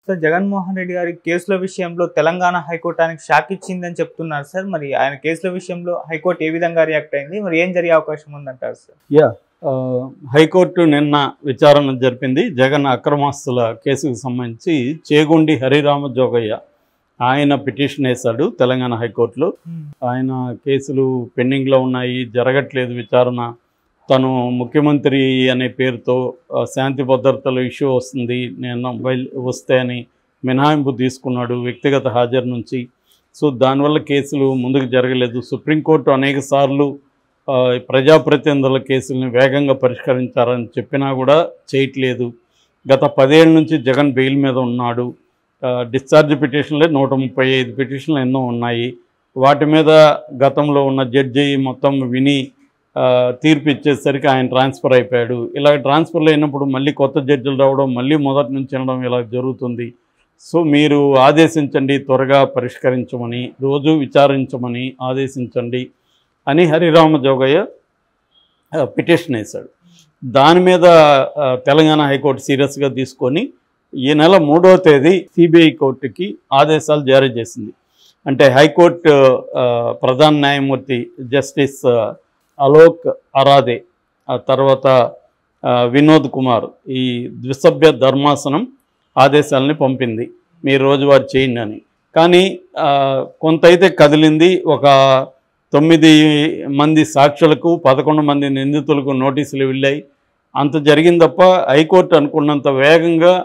Sir Jaganmohan Reddy గారి కేసుల విషయంలో తెలంగాణ హైకోర్టు ఆయనకు షాక్ ఇచ్చిందని చెప్తున్నారు సార్. మరి ఆయన కేసుల విషయంలో హైకోర్టు ఏ విధంగా రియాక్ట్ అయింది, మరి ఏం జరిగే అవకాశం ఉందంటారు సార్? హైకోర్టు నిన్న విచారణ జరిపింది. జగన్ అక్రమాస్తుల కేసుకు సంబంధించి చేగుండి హరిరామ జోగయ్య ఆయన పిటిషన్ వేశాడు తెలంగాణ హైకోర్టులో. ఆయన కేసులు పెండింగ్లో ఉన్నాయి, జరగట్లేదు విచారణ. తను ముఖ్యమంత్రి అనే పేరుతో శాంతి భద్రతల ఇష్యూ వస్తుంది, నేను వస్తే అని మినహాయింపు తీసుకున్నాడు వ్యక్తిగత హాజరు నుంచి. సో దానివల్ల కేసులు ముందుకు జరగలేదు. సుప్రీంకోర్టు అనేక సార్లు ప్రజాప్రతినిధుల కేసులను వేగంగా పరిష్కరించారని చెప్పినా కూడా చేయట్లేదు. గత 10 ఏళ్ళ నుంచి జగన్ బెయిల్ మీద ఉన్నాడు. డిశ్చార్జ్ పిటిషన్లే 135 పిటిషన్లు ఎన్నో ఉన్నాయి. వాటి మీద గతంలో ఉన్న జడ్జి మొత్తం విని తీర్పు ఇచ్చేసరికి ఆయన ట్రాన్స్ఫర్ అయిపోయాడు. ఇలా ట్రాన్స్ఫర్లు అయినప్పుడు మళ్ళీ కొత్త జడ్జిలు రావడం, మళ్ళీ మొదటి నుంచి వినడం ఇలా జరుగుతుంది. సో మీరు ఆదేశించండి, త్వరగా పరిష్కరించమని, రోజు విచారించమని ఆదేశించండి అని హరిరామ జోగయ్య పిటిషన్ వేశాడు. దాని మీద తెలంగాణ హైకోర్టు సీరియస్గా తీసుకొని ఈ నెల 3వ తేదీ సిబిఐ కోర్టుకి ఆదేశాలు జారీ చేసింది. అంటే హైకోర్టు ప్రధాన న్యాయమూర్తి జస్టిస్ అలోక్ అరాదే, ఆ తర్వాత వినోద్ కుమార్, ఈ ద్విసభ్య ధర్మాసనం ఆదేశాలని పంపింది, మీరు రోజువారీ చేయండి అని. కానీ కొంత అయితే కదిలింది. ఒక 9 మంది సాక్షులకు 11 మంది నిందితులకు నోటీసులు వెళ్ళాయి. అంత జరిగింది తప్ప హైకోర్టు అనుకున్నంత వేగంగా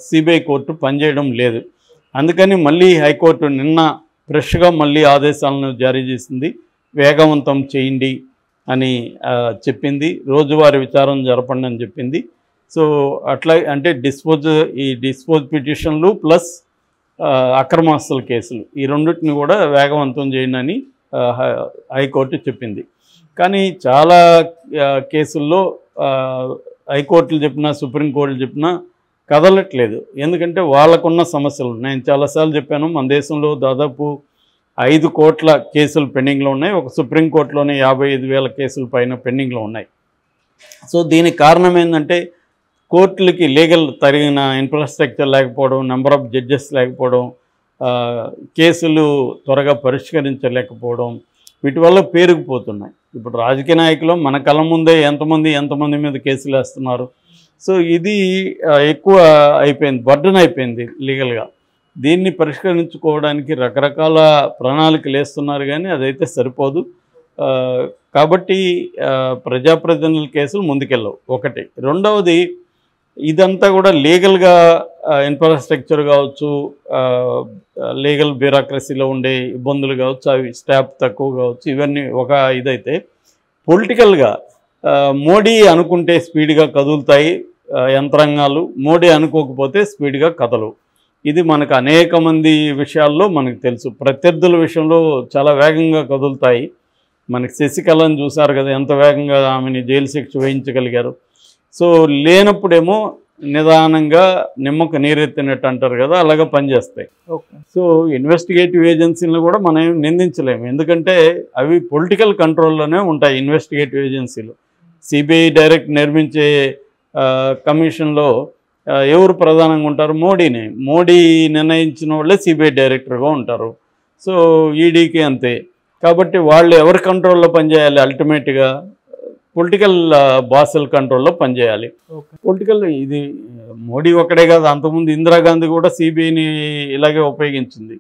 సిబిఐ కోర్టు పనిచేయడం లేదు. అందుకని మళ్ళీ హైకోర్టు నిన్న ఫ్రెష్గా మళ్ళీ ఆదేశాలను జారీ చేసింది. వేగవంతం చేయండి అని చెప్పింది, రోజువారీ విచారణ జరపండి అని చెప్పింది. సో అట్లా అంటే డిస్పోజ్ పిటిషన్లు ప్లస్ అక్రమాస్తుల కేసులు ఈ రెండింటిని కూడా వేగవంతం చేయండి అని హైకోర్టు చెప్పింది. కానీ చాలా కేసుల్లో హైకోర్టులు చెప్పినా సుప్రీంకోర్టులు చెప్పినా కదలట్లేదు. ఎందుకంటే వాళ్ళకున్న సమస్యలు. నేను చాలాసార్లు చెప్పాను, మన దేశంలో దాదాపు 5 కోట్ల కేసులు పెండింగ్లో ఉన్నాయి. ఒక సుప్రీంకోర్టులోనే 55,000 కేసుల పైన పెండింగ్లో ఉన్నాయి. సో దీనికి కారణం ఏంటంటే కోర్టులకి లీగల్ తగిన ఇన్ఫ్రాస్ట్రక్చర్ లేకపోవడం, నెంబర్ ఆఫ్ జడ్జెస్ లేకపోవడం, కేసులు త్వరగా పరిష్కరించలేకపోవడం, వీటి వల్ల పేరుకుపోతున్నాయి. ఇప్పుడు రాజకీయ నాయకులు మన కళ్ళ ముందే ఎంతమంది మీద కేసులు వేస్తున్నారు. సో ఇది ఎక్కువ అయిపోయింది, బర్డన్ అయిపోయింది లీగల్గా. దీన్ని పరిష్కరించుకోవడానికి రకరకాల ప్రణాళికలు వేస్తున్నారు, కానీ అదైతే సరిపోదు. కాబట్టి ప్రజాప్రతినిధుల కేసులు ముందుకెళ్ళవు ఒకటి. రెండవది, ఇదంతా కూడా లీగల్గా ఇన్ఫ్రాస్ట్రక్చర్ కావచ్చు, లీగల్ బ్యూరోక్రసీలో ఉండే ఇబ్బందులు కావచ్చు, అవి స్టాఫ్ తక్కువ కావచ్చు, ఇవన్నీ ఒక ఇదైతే పొలిటికల్గా మోడీ అనుకుంటే స్పీడ్గా కదులుతాయి యంత్రాంగాలు, మోడీ అనుకోకపోతే స్పీడ్గా కదలవు. ఇది మనకు అనేక మంది విషయాల్లో మనకు తెలుసు. ప్రత్యర్థుల విషయంలో చాలా వేగంగా కదులుతాయి. మనకి శశికళను చూసారు కదా, ఎంత వేగంగా ఆమెని జైలు శిక్ష వేయించగలిగారు. సో లేనప్పుడేమో నిదానంగా నిమ్మకు నీరెత్తినట్టు అంటారు కదా, అలాగా పనిచేస్తాయి. సో ఇన్వెస్టిగేటివ్ ఏజెన్సీలను కూడా మనం నిందించలేము, ఎందుకంటే అవి పొలిటికల్ కంట్రోల్లోనే ఉంటాయి ఇన్వెస్టిగేటివ్ ఏజెన్సీలు. సిబిఐ డైరెక్ట్ నిర్మించే కమిషన్లో ఎవరు ప్రధానంగా ఉంటారు? మోడీ నిర్ణయించిన వాళ్ళే సిబిఐ డైరెక్టర్గా ఉంటారు. సో ఈడీకి అంతే. కాబట్టి వాళ్ళు ఎవరి కంట్రోల్లో పనిచేయాలి? అల్టిమేట్గా పొలిటికల్ బాసుల కంట్రోల్లో పనిచేయాలి. ఇది మోడీ ఒక్కడే కాదు, అంతకుముందు ఇందిరాగాంధీ కూడా సిబిఐని ఇలాగే ఉపయోగించింది.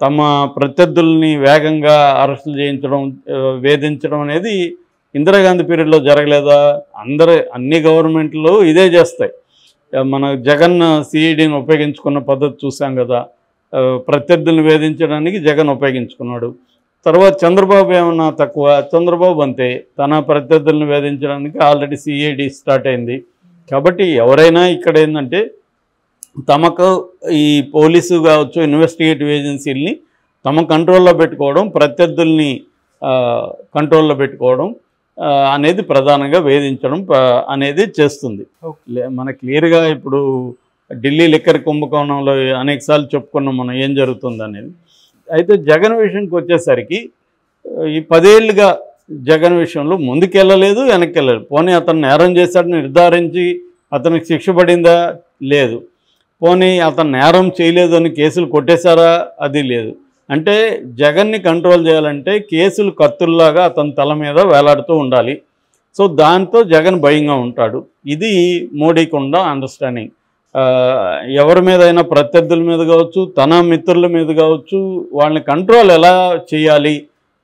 తమ ప్రత్యర్థుల్ని వేగంగా అరెస్టులు చేయించడం, వేధించడం అనేది ఇందిరాగాంధీ పీరియడ్లో జరగలేదా? అన్ని గవర్నమెంట్లు ఇదే చేస్తాయి. మన జగన్ సిఐడిని ఉపయోగించుకున్న పద్ధతి చూసాం కదా, ప్రత్యర్థులను వేధించడానికి జగన్ ఉపయోగించుకున్నాడు. తర్వాత చంద్రబాబు ఏమన్నా తక్కువ? చంద్రబాబు అంతే, తన ప్రత్యర్థులను వేధించడానికి ఆల్రెడీ సిఐడి స్టార్ట్ అయింది. కాబట్టి ఎవరైనా ఇక్కడ ఏంటంటే తమకు ఈ పోలీసు కావచ్చు, ఇన్వెస్టిగేటివ్ ఏజెన్సీలని తమ కంట్రోల్లో పెట్టుకోవడం, ప్రత్యర్థుల్ని కంట్రోల్లో పెట్టుకోవడం అనేది ప్రధానంగా వేధించడం అనేది చేస్తుంది. మన క్లియర్గా ఇప్పుడు ఢిల్లీ లిక్కర్ కుంభకోణంలో అనేకసార్లు చెప్పుకున్నాం మనం ఏం జరుగుతుంది అనేది. అయితే జగన్ విషయంకి వచ్చేసరికి ఈ 10 ఏళ్ళుగా జగన్ విషయంలో ముందుకెళ్ళలేదు, వెనక్కి వెళ్ళలేదు. పోనీ అతను నేరం చేశాడని నిర్ధారించి అతనికి శిక్ష పడిందా? లేదు. పోనీ అతను నేరం చేయలేదు అని కేసులు కొట్టేశారా, అది లేదు. అంటే జగన్ని కంట్రోల్ చేయాలంటే కేసులు కత్తుల్లాగా అతని తల మీద వేలాడుతూ ఉండాలి. సో దాంతో జగన్ భయంగా ఉంటాడు. ఇది మోడీకి ఉన్న అండర్స్టాండింగ్. ఎవరి మీదైనా ప్రత్యర్థుల మీద కావచ్చు, తన మిత్రుల మీద కావచ్చు, వాళ్ళని కంట్రోల్ ఎలా చేయాలి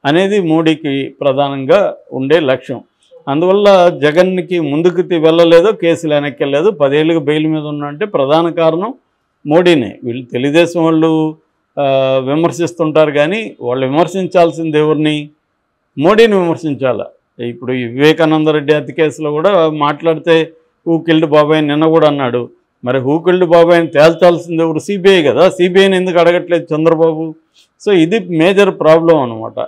అనేది మోడీకి ప్రధానంగా ఉండే లక్ష్యం. అందువల్ల జగన్కి ముందుకు వెళ్ళలేదో, కేసులు వెనక్కి వెళ్ళలేదు, 10 ఏళ్ళుగా బెయిల్ మీద ఉన్నంటే ప్రధాన కారణం మోడీనే. వీళ్ళు తెలుగుదేశం వాళ్ళు విమర్శిస్తుంటారు, కానీ వాళ్ళు విమర్శించాల్సింది ఎవరిని? మోడీని విమర్శించాలి. ఇప్పుడు ఈ వివేకానంద రెడ్డి హత్య కేసులో కూడా మాట్లాడితే హూ కిల్డ్ బాబాయ్ నిన్న కూడా అన్నాడు. మరి హూ కిల్డ్ బాబాయ్ని తేల్చాల్సింది ఎవరు? సిబిఐ కదా. సిబిఐని ఎందుకు అడగట్లేదు చంద్రబాబు? సో ఇది మేజర్ ప్రాబ్లం అనమాట.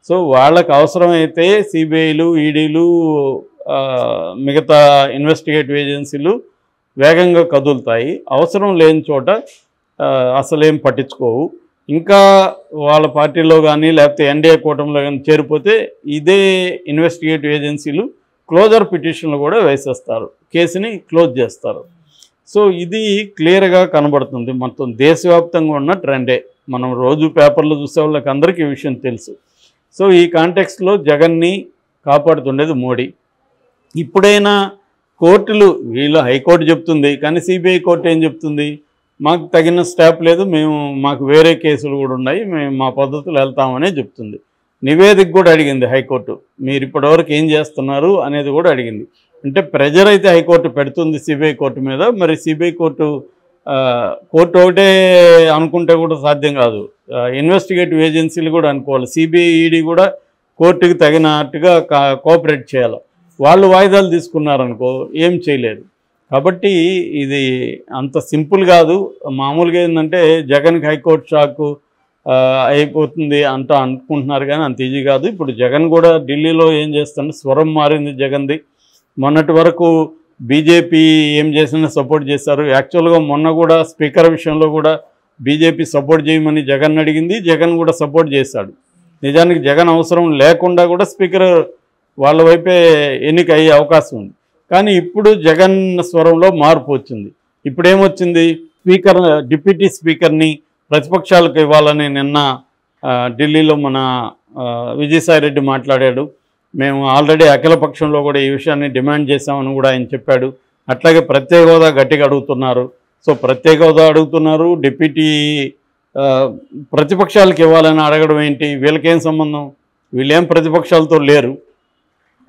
సో వాళ్ళకి అవసరమైతే సిబిఐలు, ఈడీలు, మిగతా ఇన్వెస్టిగేటివ్ ఏజెన్సీలు వేగంగా కదులుతాయి. అవసరం లేని చోట అసలేం పట్టించుకోవు. ఇంకా వాళ్ళ పార్టీలో కానీ లేకపోతే ఎన్డీఏ కూటమిలో కానీ చేరిపోతే ఇదే ఇన్వెస్టిగేటివ్ ఏజెన్సీలు క్లోజర్ పిటిషన్లు కూడా వేసేస్తారు, కేసుని క్లోజ్ చేస్తారు. సో ఇది క్లియర్గా కనబడుతుంది. మొత్తం దేశవ్యాప్తంగా ఉన్న ట్రెండే. మనం రోజు పేపర్లో చూసే వాళ్ళకి అందరికీ ఈ విషయం తెలుసు. సో ఈ కాంటెక్స్ట్లో జగన్ని కాపాడుతుండేది మోడీ. ఇప్పుడైనా కోర్టులు, వీళ్ళు హైకోర్టు చెప్తుంది, కానీ సిబిఐ కోర్టు ఏం చెప్తుంది? మాకు తగిన స్టాప్ లేదు, మాకు వేరే కేసులు కూడా ఉన్నాయి, మేము మా పద్ధతులు వెళ్తామనే చెప్తుంది. నివేదిక కూడా అడిగింది హైకోర్టు, మీరు ఇప్పటివరకు ఏం చేస్తున్నారు అనేది కూడా అడిగింది. అంటే ప్రెజర్ అయితే హైకోర్టు పెడుతుంది సిబిఐ కోర్టు మీద. మరి సిబిఐ కోర్టు ఒకటే అనుకుంటే కూడా సాధ్యం కాదు. ఇన్వెస్టిగేటివ్ ఏజెన్సీలు కూడా అనుకోవాలి. సిబిఐ, ఈడీ కూడా కోర్టుకి తగినట్టుగా కోఆపరేట్ చేయాలి. వాళ్ళు వాయిదాలు తీసుకున్నారనుకో ఏం చేయలేరు. కాబట్టి ఇది అంత సింపుల్ కాదు. మామూలుగా ఏంటంటే జగన్కి హైకోర్టు షాకు అయిపోతుంది అంట అనుకుంటున్నారు, కానీ అంత ఈజీ కాదు. ఇప్పుడు జగన్ కూడా ఢిల్లీలో ఏం చేస్తుంటే స్వరం మారింది జగన్ది. మొన్నటి వరకు బీజేపీ ఏం చేసినా సపోర్ట్ చేశారు. యాక్చువల్గా మొన్న కూడా స్పీకర్ విషయంలో కూడా బీజేపీ సపోర్ట్ చేయమని జగన్ అడిగింది, జగన్ కూడా సపోర్ట్ చేశాడు. నిజానికి జగన్ అవసరం లేకుండా కూడా స్పీకర్ వాళ్ళ వైపే ఎన్నిక అయ్యే అవకాశం ఉంది. కానీ ఇప్పుడు జగన్ స్వరంలో మార్పు వచ్చింది. ఇప్పుడు ఏమొచ్చింది? డిప్యూటీ స్పీకర్ని ప్రతిపక్షాలకు ఇవ్వాలని నిన్న ఢిల్లీలో మన విజయసాయిరెడ్డి మాట్లాడాడు. మేము ఆల్రెడీ అఖిలపక్షంలో కూడా ఈ విషయాన్ని డిమాండ్ చేశామని కూడా ఆయన చెప్పాడు. అట్లాగే ప్రత్యేక హోదా గట్టిగా అడుగుతున్నారు. సో ప్రత్యేక హోదా అడుగుతున్నారు, డిప్యూటీ ప్రతిపక్షాలకు ఇవ్వాలని అడగడం ఏంటి? వీళ్ళకేం సంబంధం? వీళ్ళేం ప్రతిపక్షాలతో లేరు,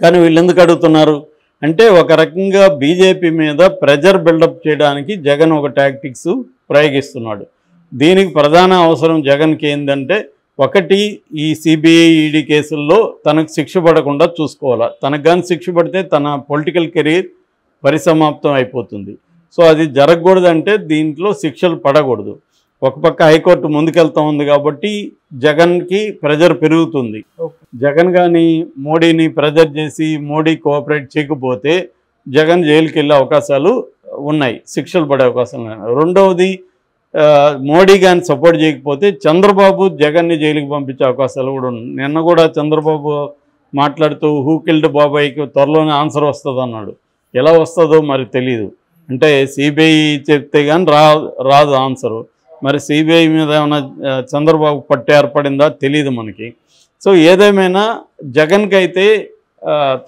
కానీ వీళ్ళు ఎందుకు అడుగుతున్నారు అంటే ఒక రకంగా బీజేపీ మీద ప్రెజర్ బిల్డప్ చేయడానికి జగన్ ఒక టాక్టిక్స్ ప్రయోగిస్తున్నాడు. దీనికి ప్రధాన అవసరం జగన్కి ఏంటంటే, ఒకటి ఈ సిబిఐ, ఈడీ కేసుల్లో తనకు శిక్ష పడకుండా చూసుకోవాలి. తనకు కానీ శిక్ష పడితే తన పొలిటికల్ కెరీర్ పరిసమాప్తం అయిపోతుంది. సో అది జరగకూడదంటే దీంట్లో శిక్షలు పడకూడదు. ఒక పక్క హైకోర్టు ముందుకెళ్తా ఉంది కాబట్టి జగన్కి ప్రెజర్ పెరుగుతుంది. జగన్ కానీ మోడీని ప్రెజర్ చేసి మోడీ కోఆపరేట్ చేయకపోతే జగన్ జైలుకి వెళ్ళే అవకాశాలు ఉన్నాయి, శిక్షలు పడే అవకాశాలు ఉన్నాయి. రెండవది, మోడీ కానీ సపోర్ట్ చేయకపోతే చంద్రబాబు జగన్ని జైలుకి పంపించే అవకాశాలు కూడా ఉన్నాయి. నిన్న కూడా చంద్రబాబు మాట్లాడుతూ హూ కిల్డ్ బాబాయ్కి త్వరలోనే ఆన్సర్ వస్తుంది అన్నాడు. ఎలా వస్తుందో మరి తెలియదు. అంటే సిబిఐ చెప్తే కానీ రాదు ఆన్సరు. మరి సిబిఐ మీద ఏమైనా చంద్రబాబు పట్టు ఏర్పడిందా తెలియదు మనకి. సో ఏదేమైనా జగన్కి అయితే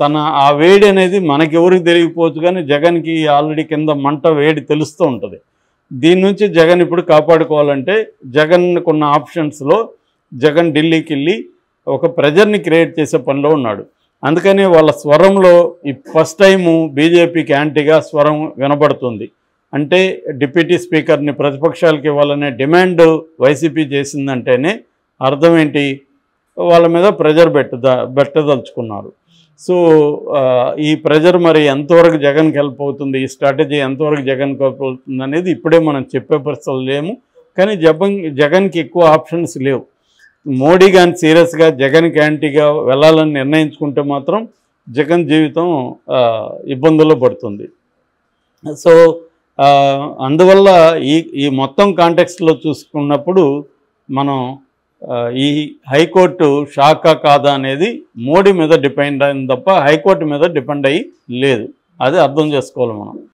తన ఆ వేడి అనేది మనకెవరికి తెలియకపోవచ్చు, కానీ జగన్కి ఆల్రెడీ కింద మంట వేడి తెలుస్తూ ఉంటుంది. దీని నుంచి జగన్ ఇప్పుడు కాపాడుకోవాలంటే జగన్కున్న ఆప్షన్స్లో జగన్ ఢిల్లీకి వెళ్ళి ఒక ప్రెజర్ని క్రియేట్ చేసే పనిలో ఉన్నాడు. అందుకని వాళ్ళ స్వరంలో ఈ ఫస్ట్ టైము బీజేపీకి యాంటీగా స్వరం వినబడుతుంది. అంటే డిప్యూటీ స్పీకర్ని ప్రతిపక్షాలకు ఇవ్వాలనే డిమాండ్ వైసీపీ చేసిందంటేనే అర్థం ఏంటి? వాళ్ళ మీద ప్రెజర్ పెట్టదలుచుకున్నారు. సో ఈ ప్రెజర్ మరి ఎంతవరకు జగన్కి హెల్ప్ అవుతుంది, ఈ స్ట్రాటజీ ఎంతవరకు జగన్కి హెల్ప్ అవుతుంది అనేది ఇప్పుడే మనం చెప్పే పరిస్థితులు లేము. కానీ జగన్కి ఎక్కువ ఆప్షన్స్ లేవు. మోడీ కానీ సీరియస్గా జగన్కి యాంటీగా వెళ్ళాలని నిర్ణయించుకుంటే మాత్రం జగన్ జీవితం ఇబ్బందుల్లో పడుతుంది. సో అందువల్ల ఈ మొత్తం కాంటెక్స్ట్లో చూసుకున్నప్పుడు మనం ఈ హైకోర్టు షాకా కాదా అనేది మోడీ మీద డిపెండ్ అయింది తప్ప హైకోర్టు మీద డిపెండ్ అయ్యి లేదు. అది అర్థం చేసుకోవాలి మనం.